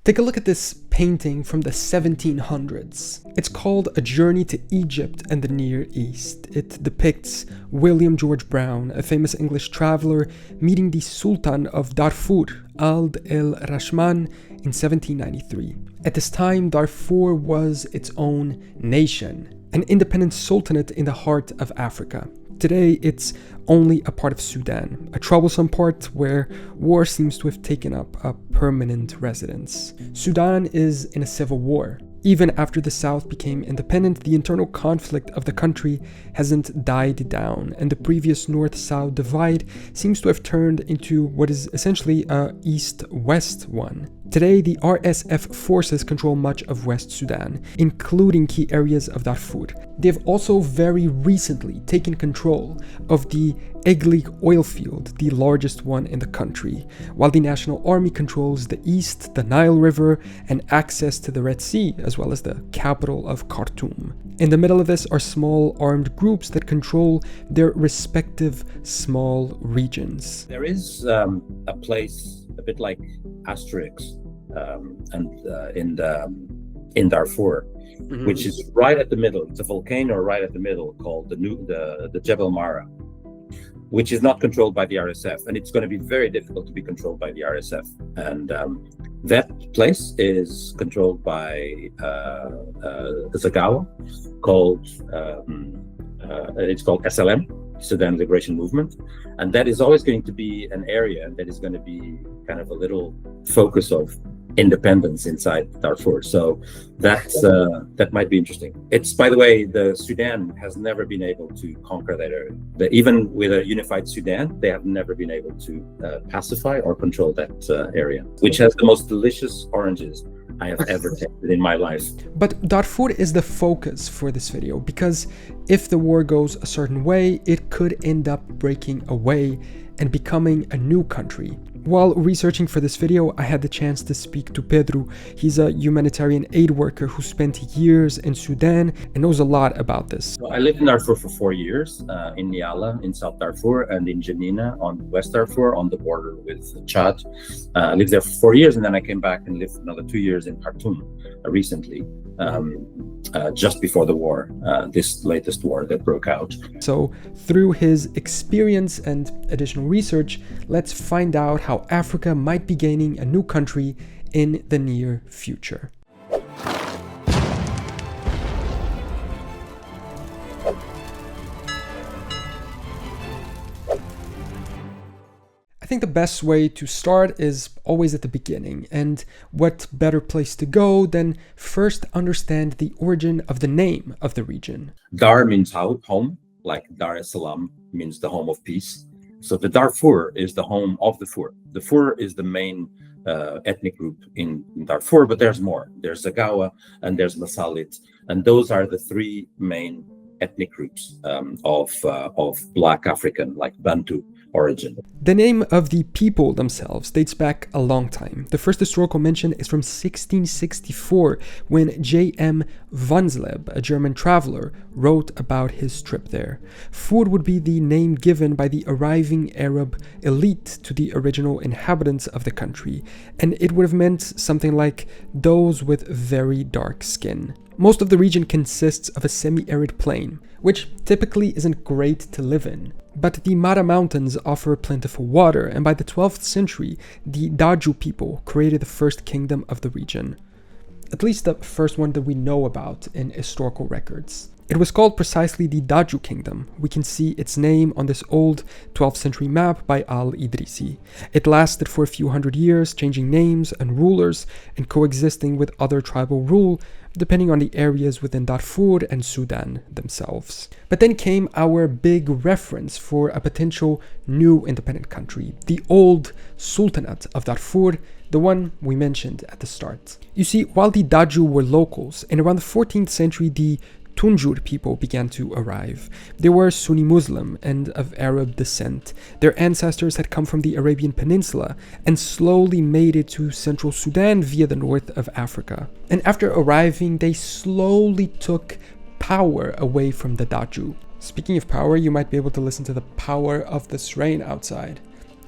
Take a look at this painting from the 1700s. It's called A Journey to Egypt and the Near East. It depicts William George Brown, a famous English traveler, meeting the Sultan of Darfur, Ald el-Rashman, in 1793. At this time, Darfur was its own nation, an independent sultanate in the heart of Africa. Today, it's only a part of Sudan, a troublesome part where war seems to have taken up a permanent residence. Sudan is in a civil war. Even after the South became independent, the internal conflict of the country hasn't died down, and the previous North-South divide seems to have turned into what is essentially a East-West one. Today, the RSF forces control much of West Sudan, including key areas of Darfur. They've also very recently taken control of the Eglig oil field, the largest one in the country, while the National Army controls the east, the Nile River, and access to the Red Sea, as well as the capital of Khartoum. In the middle of this are small armed groups that control their respective small regions. There is a place a bit like Asterix in Darfur, which is right at the middle. It's a volcano right at the middle called the Jebel Mara, which is not controlled by the RSF, and it's going to be very difficult to be controlled by the RSF. And that place is controlled by Zagawa, it's called SLM, Sudan Liberation Movement, and that is always going to be an area that is going to be kind of a little focus of independence inside Darfur. So that might be interesting. It's, by the way, the Sudan has never been able to conquer that area. Even with a unified Sudan, they have never been able to pacify or control that area, which has the most delicious oranges I have ever tasted in my life. But Darfur is the focus for this video because if the war goes a certain way, it could end up breaking away and becoming a new country. While researching for this video, I had the chance to speak to Pedro. He's a humanitarian aid worker who spent years in Sudan and knows a lot about this. So I lived in Darfur for 4 years, in Niala, in South Darfur, and in Janina, on West Darfur, on the border with Chad. I lived there for 4 years, and then I came back and lived for another 2 years in Khartoum recently, just before the war, this latest war that broke out. So through his experience and additional research, let's find out how Africa might be gaining a new country in the near future. I think the best way to start is always at the beginning, and what better place to go than first understand the origin of the name of the region. Dar means home, like Dar es Salaam means the home of peace. So the Darfur is the home of the Fur. The Fur is the main ethnic group in Darfur, but there's more. There's Zagawa and there's Masalit, and those are the three main ethnic groups of Black African, like Bantu origin. The name of the people themselves dates back a long time. The first historical mention is from 1664 when J.M. Vansleb, a German traveler, wrote about his trip there. Fur would be the name given by the arriving Arab elite to the original inhabitants of the country, and it would have meant something like those with very dark skin. Most of the region consists of a semi-arid plain, which typically isn't great to live in. But the Mara Mountains offer plentiful water, and by the 12th century, the Daju people created the first kingdom of the region. At least the first one that we know about in historical records. It was called precisely the Daju Kingdom. We can see its name on this old 12th century map by Al-Idrisi. It lasted for a few hundred years, changing names and rulers and coexisting with other tribal rule, depending on the areas within Darfur and Sudan themselves. But then came our big reference for a potential new independent country, the old Sultanate of Darfur, the one we mentioned at the start. You see, while the Daju were locals, in around the 14th century the Tunjur people began to arrive. They were Sunni Muslim and of Arab descent. Their ancestors had come from the Arabian Peninsula and slowly made it to central Sudan via the north of Africa. And after arriving, they slowly took power away from the Daju. Speaking of power, you might be able to listen to the power of this rain outside.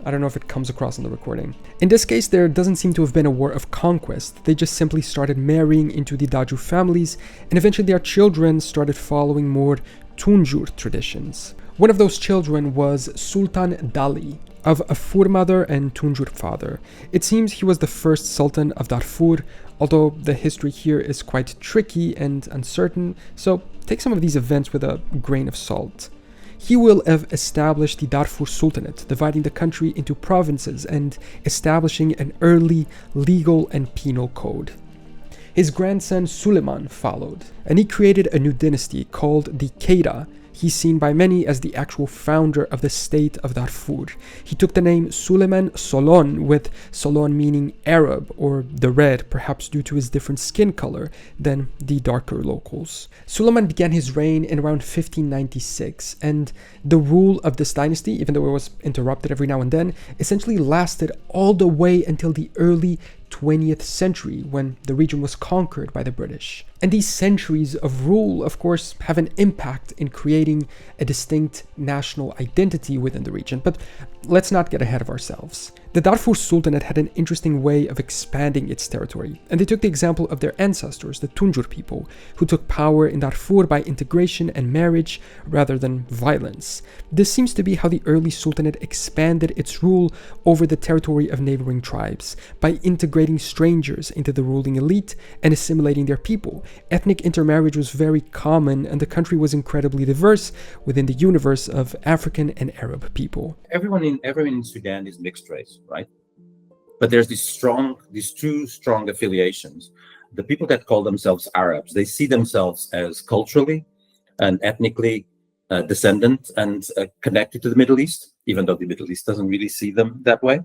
I don't know if it comes across in the recording. In this case, there doesn't seem to have been a war of conquest. They just simply started marrying into the Daju families, and eventually their children started following more Tunjur traditions. One of those children was Sultan Dali, of a Fur mother and Tunjur father. It seems he was the first Sultan of Darfur, although the history here is quite tricky and uncertain, so take some of these events with a grain of salt. He will have established the Darfur Sultanate, dividing the country into provinces and establishing an early legal and penal code. His grandson Suleiman followed, and he created a new dynasty called the Keira. He's seen by many as the actual founder of the state of Darfur. He took the name Suleiman Solon, with Solon meaning Arab or the red, perhaps due to his different skin color than the darker locals. Suleiman began his reign in around 1596, and the rule of this dynasty, even though it was interrupted every now and then, essentially lasted all the way until the early 20th century, when the region was conquered by the British. And these centuries of rule, of course, have an impact in creating a distinct national identity within the region. But let's not get ahead of ourselves. The Darfur Sultanate had an interesting way of expanding its territory, and they took the example of their ancestors, the Tunjur people, who took power in Darfur by integration and marriage rather than violence. This seems to be how the early Sultanate expanded its rule over the territory of neighboring tribes, by integrating strangers into the ruling elite and assimilating their people. Ethnic intermarriage was very common, and the country was incredibly diverse within the universe of African and Arab people. Everyone in Sudan is mixed race, right? But there's these two strong affiliations. The people that call themselves Arabs, they see themselves as culturally and ethnically descendant and connected to the Middle East, even though the Middle East doesn't really see them that way.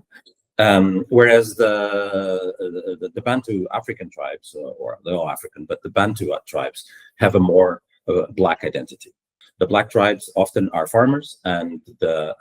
Whereas the Bantu African tribes, or they're all African, but the Bantu tribes have a more black identity. The black tribes often are farmers, and the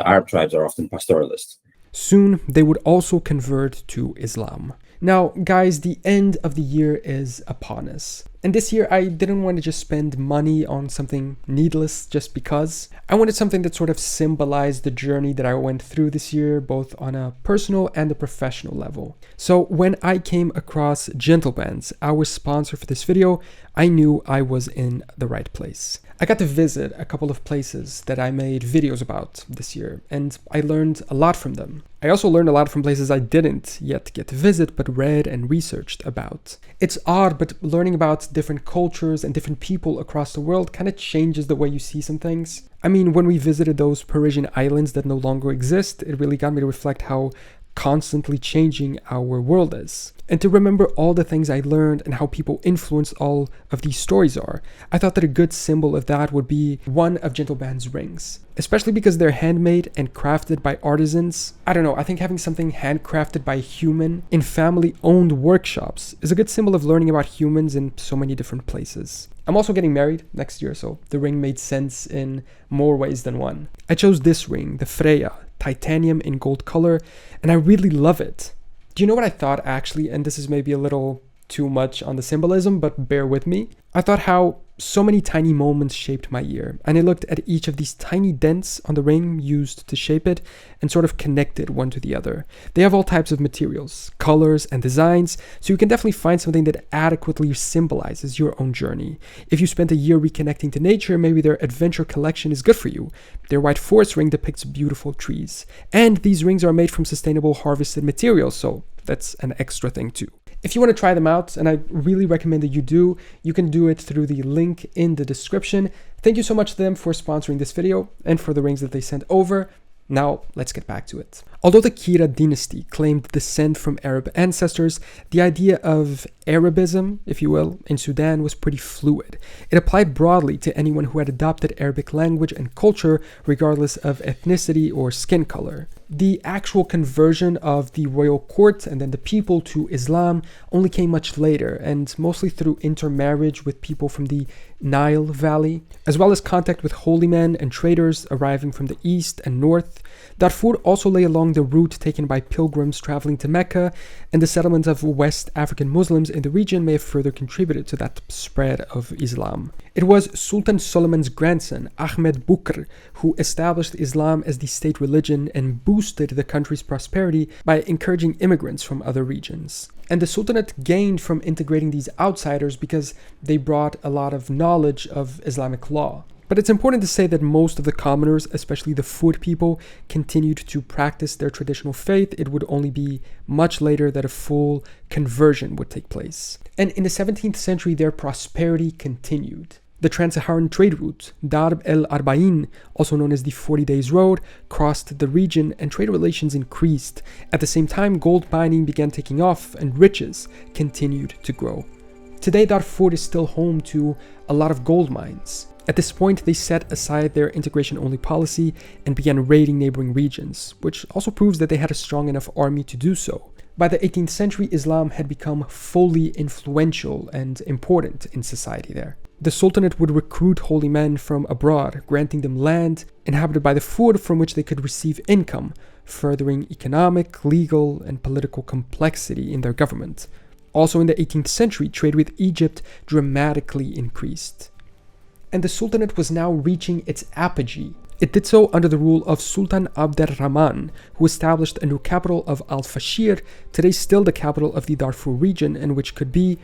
Arab tribes are often pastoralists. Soon, they would also convert to Islam. Now, guys, the end of the year is upon us. And this year, I didn't want to just spend money on something needless just because. I wanted something that sort of symbolized the journey that I went through this year, both on a personal and a professional level. So when I came across Gentlebands, our sponsor for this video, I knew I was in the right place. I got to visit a couple of places that I made videos about this year, and I learned a lot from them. I also learned a lot from places I didn't yet get to visit, but read and researched about. It's odd, but learning about different cultures and different people across the world kind of changes the way you see some things. I mean, when we visited those Parisian islands that no longer exist, it really got me to reflect how constantly changing our world is. And to remember all the things I learned and how people influence all of these stories are, I thought that a good symbol of that would be one of Gentlebands' rings. Especially because they're handmade and crafted by artisans. I don't know, I think having something handcrafted by a human in family-owned workshops is a good symbol of learning about humans in so many different places. I'm also getting married next year, so the ring made sense in more ways than one. I chose this ring, the Freya, titanium in gold color, and I really love it. Do you know what I thought actually? And this is maybe a little too much on the symbolism, but bear with me. I thought how so many tiny moments shaped my year, and I looked at each of these tiny dents on the ring used to shape it and sort of connected one to the other. They have all types of materials, colors, and designs, so you can definitely find something that adequately symbolizes your own journey. If you spent a year reconnecting to nature, maybe their adventure collection is good for you. Their white forest ring depicts beautiful trees. And these rings are made from sustainable harvested materials, so that's an extra thing too. If you want to try them out, and I really recommend that you do, you can do it through the link in the description. Thank you so much to them for sponsoring this video and for the rings that they sent over. Now, let's get back to it. Although the Keira dynasty claimed descent from Arab ancestors, the idea of Arabism, if you will, in Sudan was pretty fluid. It applied broadly to anyone who had adopted Arabic language and culture, regardless of ethnicity or skin color. The actual conversion of the royal court and then the people to Islam only came much later, and mostly through intermarriage with people from the Nile Valley, as well as contact with holy men and traders arriving from the east and north. Darfur also lay along the route taken by pilgrims traveling to Mecca, and the settlement of West African Muslims in the region may have further contributed to that spread of Islam. It was Sultan Suleiman's grandson, Ahmed Bukr, who established Islam as the state religion and boosted the country's prosperity by encouraging immigrants from other regions. And the Sultanate gained from integrating these outsiders because they brought a lot of knowledge of Islamic law. But it's important to say that most of the commoners, especially the Fud people, continued to practice their traditional faith. It would only be much later that a full conversion would take place. And in the 17th century, their prosperity continued. The trans-Saharan trade route, Darb el-Arba'in, also known as the 40 Days Road, crossed the region and trade relations increased. At the same time, gold mining began taking off and riches continued to grow. Today, Darfur is still home to a lot of gold mines. At this point, they set aside their integration-only policy and began raiding neighboring regions, which also proves that they had a strong enough army to do so. By the 18th century, Islam had become fully influential and important in society there. The Sultanate would recruit holy men from abroad, granting them land inhabited by the Fud from which they could receive income, furthering economic, legal, and political complexity in their government. Also in the 18th century, trade with Egypt dramatically increased. And the Sultanate was now reaching its apogee. It did so under the rule of Sultan Abd ar-Rahman, who established a new capital of Al-Fashir, today still the capital of the Darfur region, and which could be,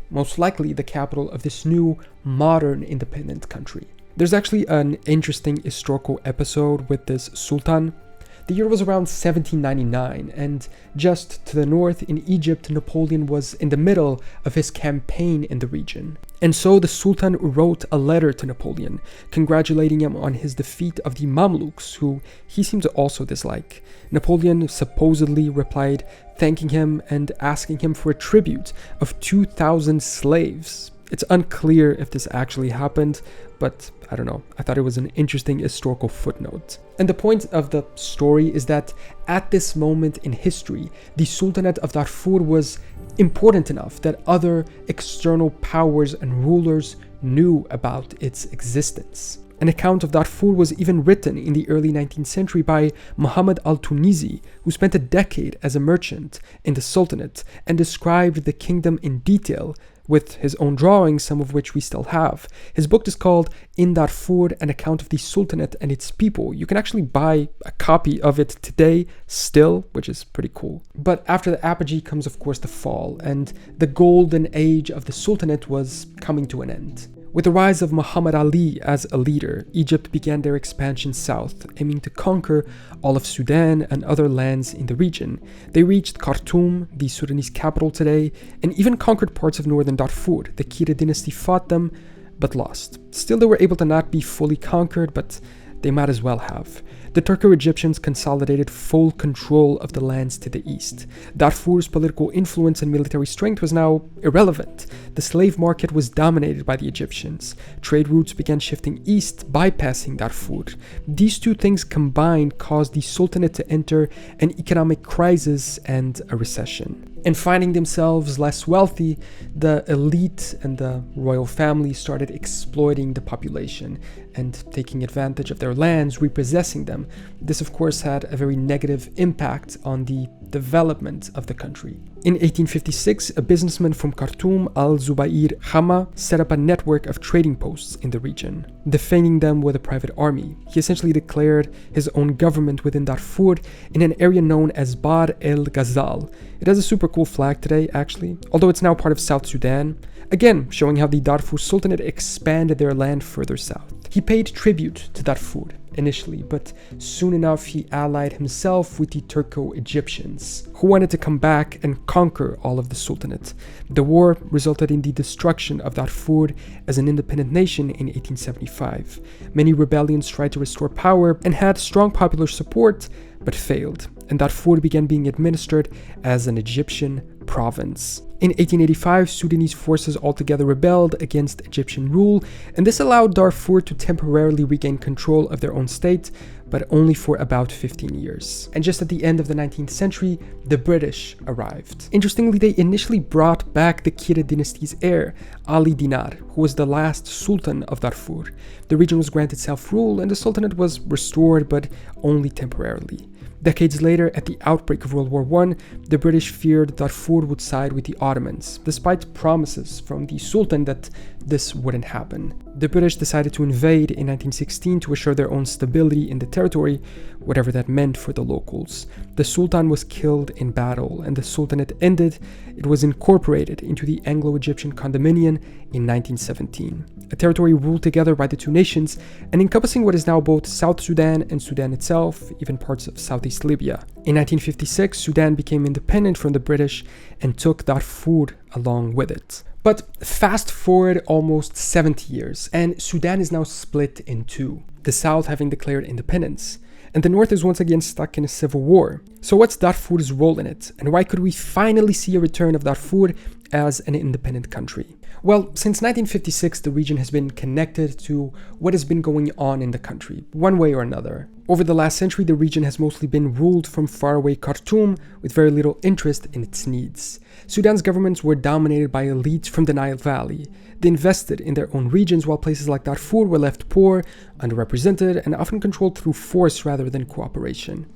most likely, the capital of this new, modern, independent country. There's actually an interesting historical episode with this Sultan. The year was around 1799, and just to the north in Egypt, Napoleon was in the middle of his campaign in the region. And so the Sultan wrote a letter to Napoleon, congratulating him on his defeat of the Mamluks, who he seemed to also dislike. Napoleon supposedly replied, thanking him and asking him for a tribute of 2,000 slaves. It's unclear if this actually happened, but I don't know. I thought it was an interesting historical footnote. And the point of the story is that at this moment in history, the Sultanate of Darfur was important enough that other external powers and rulers knew about its existence. An account of Darfur was even written in the early 19th century by Muhammad al-Tunisi, who spent a decade as a merchant in the Sultanate and described the kingdom in detail, with his own drawings, some of which we still have. His book is called In Darfur, An Account of the Sultanate and Its People. You can actually buy a copy of it today still, which is pretty cool. But after the apogee comes, of course, the fall, and the golden age of the Sultanate was coming to an end. With the rise of Muhammad Ali as a leader, Egypt began their expansion south, aiming to conquer all of Sudan and other lands in the region. They reached Khartoum, the Sudanese capital today, and even conquered parts of northern Darfur. The Kira dynasty fought them, but lost. Still, they were able to not be fully conquered, but they might as well have. The Turco-Egyptians consolidated full control of the lands to the east. Darfur's political influence and military strength was now irrelevant. The slave market was dominated by the Egyptians. Trade routes began shifting east, bypassing Darfur. These two things combined caused the Sultanate to enter an economic crisis and a recession. And finding themselves less wealthy, the elite and the royal family started exploiting the population and taking advantage of their lands, repossessing them. This, of course, had a very negative impact on the development of the country. In 1856, a businessman from Khartoum, Al-Zubair Hama, set up a network of trading posts in the region, defending them with a private army. He essentially declared his own government within Darfur in an area known as Bar el-Ghazal. It has a super cool flag today, actually, although it's now part of South Sudan, again showing how the Darfur Sultanate expanded their land further south. He paid tribute to Darfur initially, but soon enough he allied himself with the Turco-Egyptians, who wanted to come back and conquer all of the Sultanate. The war resulted in the destruction of Darfur as an independent nation in 1875. Many rebellions tried to restore power and had strong popular support, but failed, and Darfur began being administered as an Egyptian province. In 1885, Sudanese forces altogether rebelled against Egyptian rule, and this allowed Darfur to temporarily regain control of their own state, but only for about 15 years. And just at the end of the 19th century, the British arrived. Interestingly, they initially brought back the Kira dynasty's heir, Ali Dinar, who was the last Sultan of Darfur. The region was granted self-rule and the Sultanate was restored, but only temporarily. Decades later, at the outbreak of World War I, the British feared Darfur would side with the Ottomans, despite promises from the Sultan that this wouldn't happen. The British decided to invade in 1916 to assure their own stability in the territory, whatever that meant for the locals. The Sultan was killed in battle, and the Sultanate ended. It was incorporated into the Anglo-Egyptian Condominion in 1917, a territory ruled together by the two nations and encompassing what is now both South Sudan and Sudan itself, even parts of Southeast Libya. In 1956, Sudan became independent from the British and took Darfur along with it. But fast forward almost 70 years, and Sudan is now split in two, the South having declared independence, and the North is once again stuck in a civil war. So what's Darfur's role in it, and why could we finally see a return of Darfur as an independent country? Well, since 1956, the region has been connected to what has been going on in the country, one way or another. Over the last century, the region has mostly been ruled from faraway Khartoum, with very little interest in its needs. Sudan's governments were dominated by elites from the Nile Valley. They invested in their own regions, while places like Darfur were left poor, underrepresented, and often controlled through force rather than cooperation.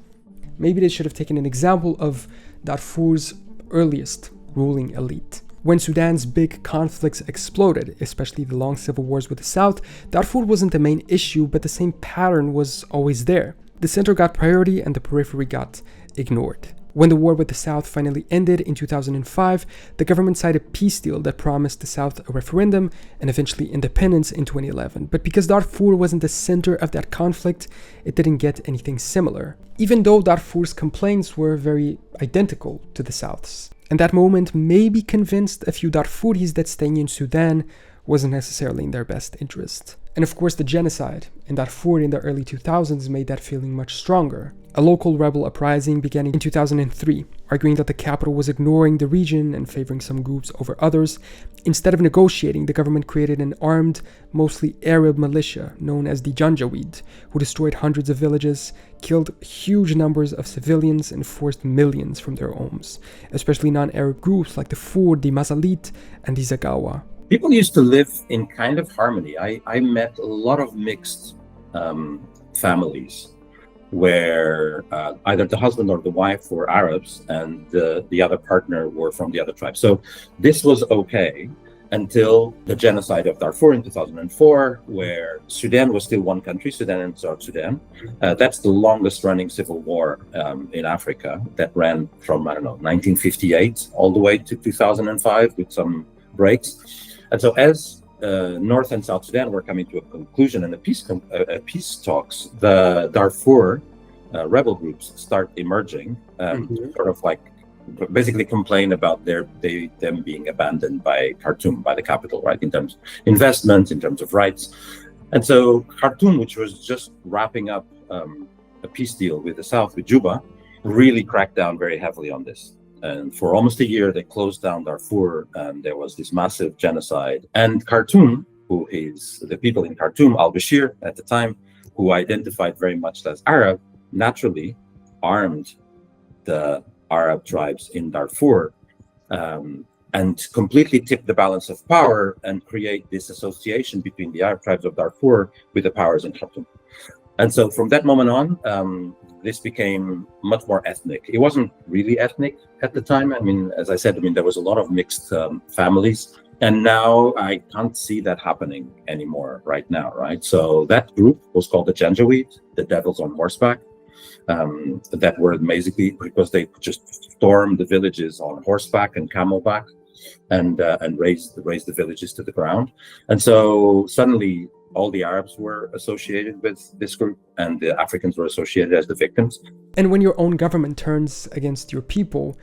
Maybe they should have taken an example of Darfur's earliest ruling elite. When Sudan's big conflicts exploded, especially the long civil wars with the South, Darfur wasn't the main issue, but the same pattern was always there. The center got priority and the periphery got ignored. When the war with the South finally ended in 2005, the government signed a peace deal that promised the South a referendum and eventually independence in 2011. But because Darfur wasn't the center of that conflict, it didn't get anything similar, even though Darfur's complaints were very identical to the South's. And that moment maybe convinced a few Darfuris that staying in Sudan wasn't necessarily in their best interest. And of course, the genocide in Darfur in the early 2000s made that feeling much stronger. A local rebel uprising began in 2003, arguing that the capital was ignoring the region and favoring some groups over others. Instead of negotiating, the government created an armed, mostly Arab militia known as the Janjaweed, who destroyed hundreds of villages, killed huge numbers of civilians, and forced millions from their homes, especially non-Arab groups like the Fur, the Masalit, and the Zagawa. People used to live in kind of harmony. I met a lot of mixed families where either the husband or the wife were Arabs and the other partner were from the other tribe. So this was okay until the genocide of Darfur in 2004, where Sudan was still one country, Sudan and South Sudan. That's the longest running civil war in Africa that ran from, 1958 all the way to 2005 with some breaks. And so as North and South Sudan were coming to a conclusion and peace talks, the Darfur rebel groups start emerging, sort of like basically complain about them being abandoned by Khartoum, by the capital, right, in terms of investment, in terms of rights. And so Khartoum, which was just wrapping up a peace deal with the South, with Juba, really cracked down very heavily on this. And for almost a year, they closed down Darfur, and there was this massive genocide. And Khartoum, who is the people in Khartoum, al-Bashir at the time, who identified very much as Arab, naturally armed the Arab tribes in Darfur and completely tipped the balance of power and create this association between the Arab tribes of Darfur with the powers in Khartoum. And so from that moment on, this became much more ethnic. It wasn't really ethnic at the time. I mean, as I said, there was a lot of mixed families. And now I can't see that happening anymore right now, right? So that group was called the Janjaweed, the devils on horseback. That were basically because they just stormed the villages on horseback and camelback and raised the villages to the ground. And so suddenly all the Arabs were associated with this group and the Africans were associated as the victims. And when your own government turns against your people,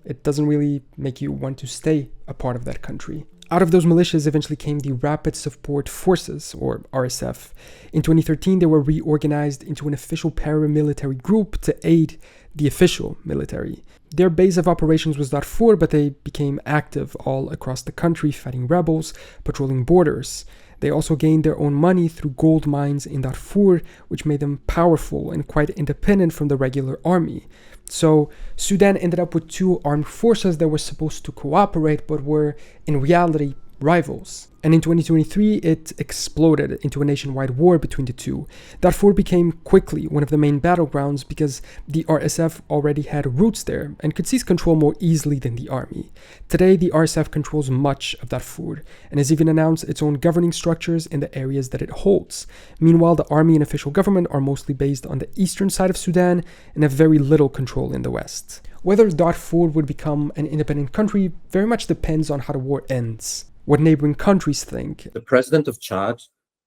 it doesn't really make you want to stay a part of that country. Out of those militias eventually came the Rapid Support Forces, or RSF. In 2013, they were reorganized into an official paramilitary group to aid the official military. Their base of operations was Darfur, but they became active all across the country, fighting rebels, patrolling borders. They also gained their own money through gold mines in Darfur, which made them powerful and quite independent from the regular army. So Sudan ended up with two armed forces that were supposed to cooperate but were in reality rivals. And in 2023, it exploded into a nationwide war between the two. Darfur became quickly one of the main battlegrounds because the RSF already had roots there and could seize control more easily than the army. Today, the RSF controls much of Darfur and has even announced its own governing structures in the areas that it holds. Meanwhile, the army and official government are mostly based on the eastern side of Sudan and have very little control in the west. Whether Darfur would become an independent country very much depends on how the war ends. What neighboring countries think. The president of Chad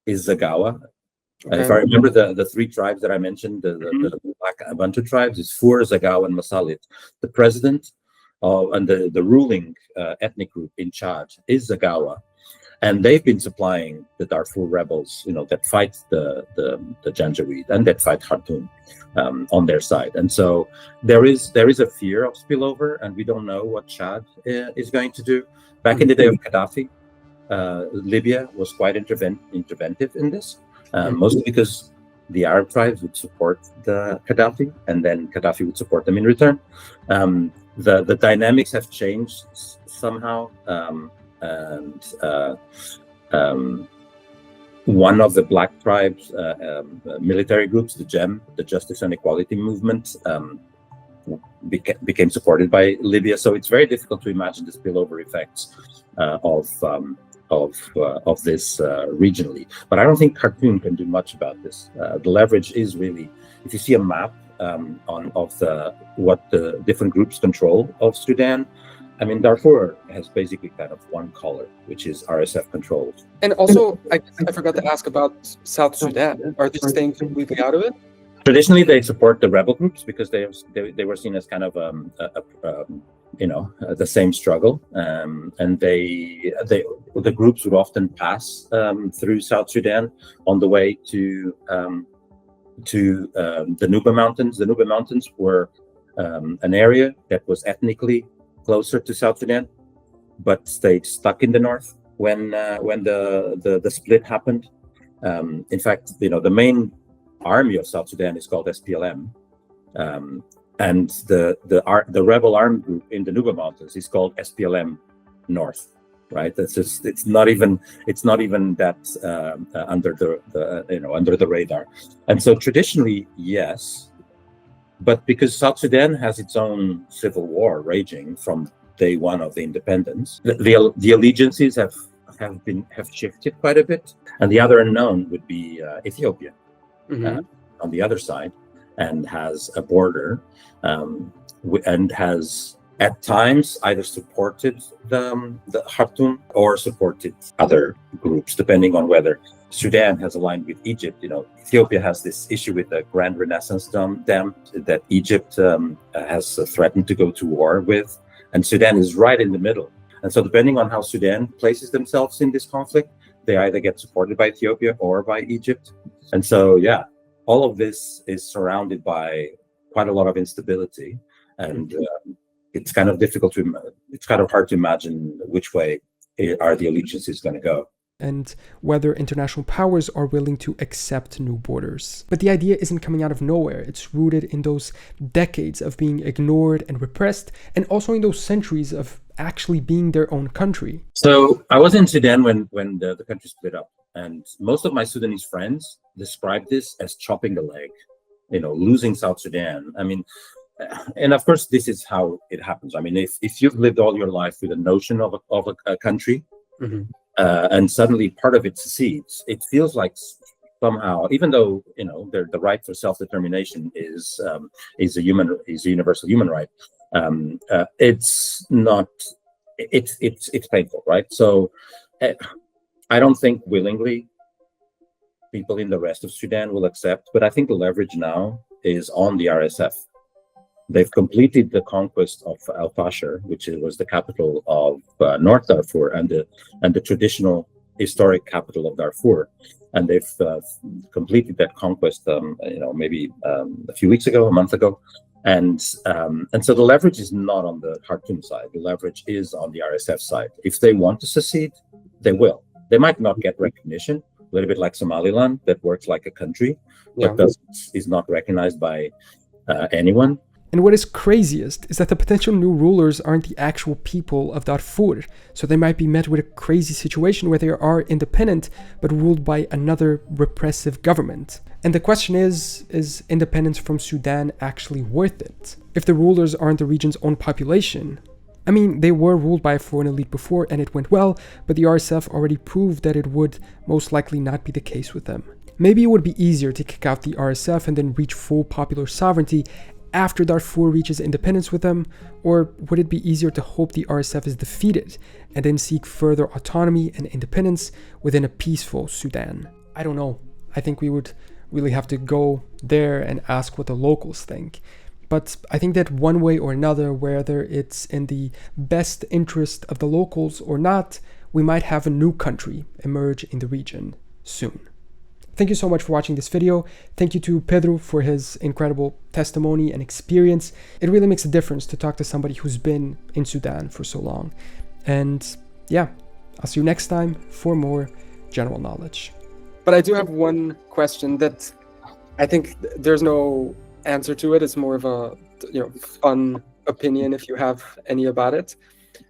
is Zagawa. Okay. If I remember the three tribes that I mentioned, the Black Bantu tribes, is Fur, Zagawa, and Masalit. The president and the ruling ethnic group in Chad is Zagawa. And they've been supplying the Darfur rebels, that fight the Janjaweed and that fight Khartoum on their side. And so there is a fear of spillover, and we don't know what Chad is going to do. Back in the day of Gaddafi, Libya was quite interventive in this, mostly because the Arab tribes would support the Gaddafi, and then Gaddafi would support them in return. The dynamics have changed somehow, and one of the Black tribes military groups, the GEM, the Justice and Equality Movement, became supported by Libya. So it's very difficult to imagine the spillover effects of this regionally. But I don't think Khartoum can do much about this. The leverage is really, if you see a map of what the different groups control of Sudan, I mean, Darfur has basically kind of one color, which is RSF controlled. And also, I forgot to ask about South Sudan. Are they staying completely out of it? Traditionally, they support the rebel groups because they were seen as kind of the same struggle, and the groups would often pass through South Sudan on the way to the Nuba Mountains. The Nuba Mountains were an area that was ethnically closer to South Sudan, but stayed stuck in the north when the split happened. In fact, the main army of South Sudan is called SPLM, and the rebel armed group in the Nuba Mountains is called SPLM North. Right? It's not even that under the radar. And so traditionally, yes, but because South Sudan has its own civil war raging from day one of the independence, the allegiances have shifted quite a bit. And the other unknown would be Ethiopia. On the other side, and has a border, and has at times either supported the Khartoum or supported other groups, depending on whether Sudan has aligned with Egypt. Ethiopia has this issue with the Grand Renaissance Dam that Egypt has threatened to go to war with, and Sudan is right in the middle. And so depending on how Sudan places themselves in this conflict, they either get supported by Ethiopia or by Egypt. And so, yeah, all of this is surrounded by quite a lot of instability, and it's kind of hard to imagine which way are the allegiances going to go. And whether international powers are willing to accept new borders. But the idea isn't coming out of nowhere. It's rooted in those decades of being ignored and repressed, and also in those centuries of actually being their own country. So I was in Sudan when the country split up, and most of my Sudanese friends describe this as chopping the leg, losing South Sudan. I mean, and of course, this is how it happens. I mean, if you've lived all your life with a notion of a country, and suddenly part of it secedes, it feels like somehow, even though the right for self-determination is a universal human right, it's not. It's painful, right? So I don't think willingly people in the rest of Sudan will accept, but I think the leverage now is on the RSF. They've completed the conquest of Al Fashir, which was the capital of North Darfur and the traditional historic capital of Darfur, and they've completed that conquest, maybe a few weeks ago, a month ago, and so the leverage is not on the Khartoum side. The leverage is on the RSF side. If they want to secede, they will. They might not get recognition, a little bit like Somaliland, that works like a country, but is not recognized by anyone. And what is craziest is that the potential new rulers aren't the actual people of Darfur, so they might be met with a crazy situation where they are independent but ruled by another repressive government. And the question is independence from Sudan actually worth it? If the rulers aren't the region's own population? I mean, they were ruled by a foreign elite before and it went well, but the RSF already proved that it would most likely not be the case with them. Maybe it would be easier to kick out the RSF and then reach full popular sovereignty after Darfur reaches independence with them, or would it be easier to hope the RSF is defeated and then seek further autonomy and independence within a peaceful Sudan? I don't know. I think we would really have to go there and ask what the locals think. But I think that one way or another, whether it's in the best interest of the locals or not, we might have a new country emerge in the region soon. Thank you so much for watching this video. Thank you to Pedro for his incredible testimony and experience. It really makes a difference to talk to somebody who's been in Sudan for so long. And yeah, I'll see you next time for more general knowledge. But I do have one question that I think there's no answer to it. It's more of a fun opinion if you have any about it.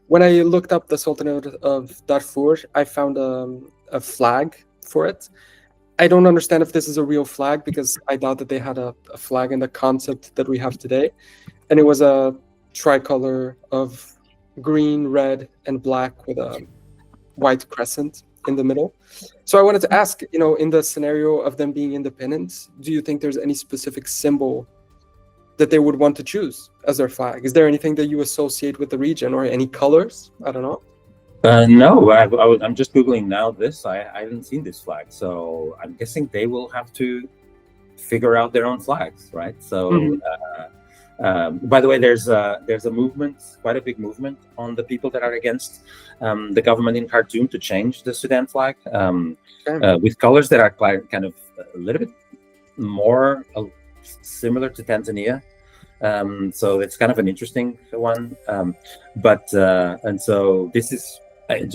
When I looked up the Sultanate of Darfur, I found a flag for it. I don't understand if this is a real flag because I doubt that they had a flag in the concept that we have today. And it was a tricolor of green, red, and black with a white crescent in the middle. So I wanted to ask, in the scenario of them being independent, do you think there's any specific symbol that they would want to choose as their flag? Is there anything that you associate with the region or any colors? I don't know. No, I'm just Googling now this. I haven't seen this flag. So I'm guessing they will have to figure out their own flags, right? So, by the way, there's a movement, quite a big movement on the people that are against the government in Khartoum to change the Sudan flag with colors that are kind of a little bit more similar to Tanzania. So it's kind of an interesting one. And so this is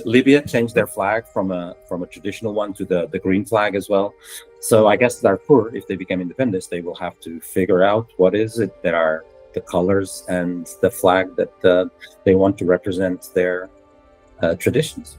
Libya changed their flag from a traditional one to the green flag as well. So I guess Darfur, if they become independent, they will have to figure out what is it that are the colors and the flag that they want to represent their traditions.